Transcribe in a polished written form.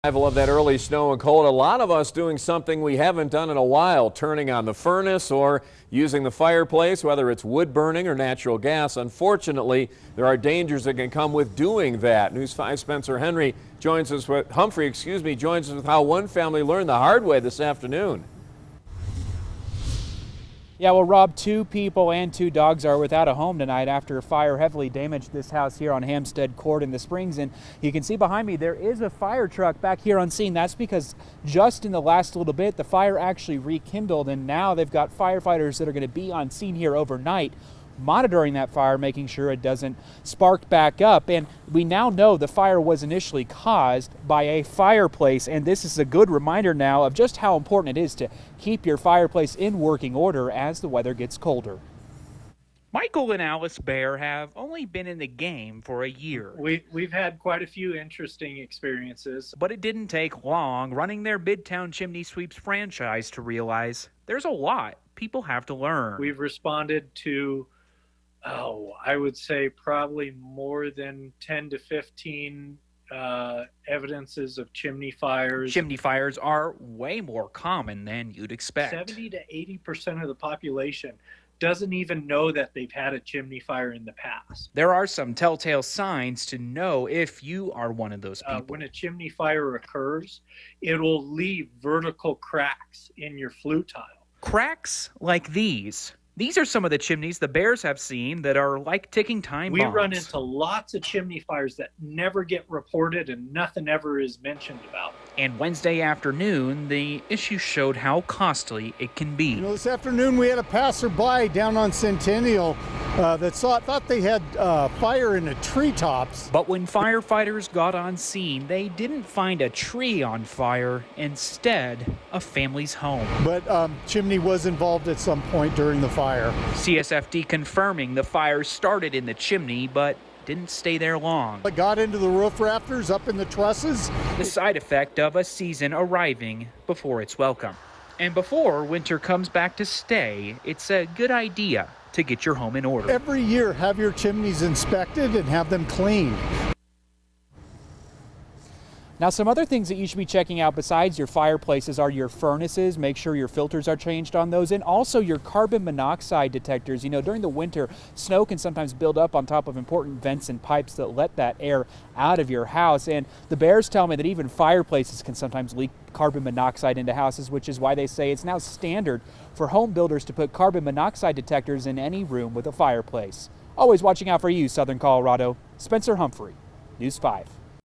Arrival of that early snow and cold, a lot of us doing something we haven't done in a while, turning on the furnace or using the fireplace, whether it's wood burning or natural gas. Unfortunately, there are dangers that can come with doing that. News 5 Spencer Humphrey joins us with how one family learned the hard way this afternoon. Yeah, well, Rob, 2 people and 2 dogs are without a home tonight after a fire heavily damaged this house here on Hampstead Court in the Springs. And you can see behind me there is a fire truck back here on scene. That's because just in the last little bit, the fire actually rekindled, and now they've got firefighters that are going to be on scene here overnight, monitoring that fire, making sure it doesn't spark back up. And we now know the fire was initially caused by a fireplace, and this is a good reminder now of just how important it is to keep your fireplace in working order as the weather gets colder. Michael and Alice Bear have only been in the game for a year. We've had quite a few interesting experiences. But it didn't take long running their Midtown Chimney Sweeps franchise to realize there's a lot people have to learn. We've responded to I would say probably more than 10 to 15 evidences of chimney fires. Chimney fires are way more common than you'd expect. 70 to 80% of the population doesn't even know that they've had a chimney fire in the past. There are some telltale signs to know if you are one of those people. When a chimney fire occurs, it'll leave vertical cracks in your flue tile. Cracks like these. These are some of the chimneys the Bears have seen that are like ticking time bombs. We run into lots of chimney fires that never get reported and nothing ever is mentioned about. And Wednesday afternoon, the issue showed how costly it can be. You know, this afternoon we had a passerby down on Centennial that thought they had fire in the treetops. But when firefighters got on scene, they didn't find a tree on fire, instead a family's home. But chimney was involved at some point during the fire. CSFD confirming the fire started in the chimney, but didn't stay there long. It got into the roof rafters, up in the trusses. The side effect of a season arriving before it's welcome. And before winter comes back to stay, it's a good idea to get your home in order. Every year, have your chimneys inspected and have them cleaned. Now, some other things that you should be checking out besides your fireplaces are your furnaces. Make sure your filters are changed on those, and also your carbon monoxide detectors. You know, during the winter, snow can sometimes build up on top of important vents and pipes that let that air out of your house. And the Bears tell me that even fireplaces can sometimes leak carbon monoxide into houses, which is why they say it's now standard for home builders to put carbon monoxide detectors in any room with a fireplace. Always watching out for you, Southern Colorado. Spencer Humphrey, News 5.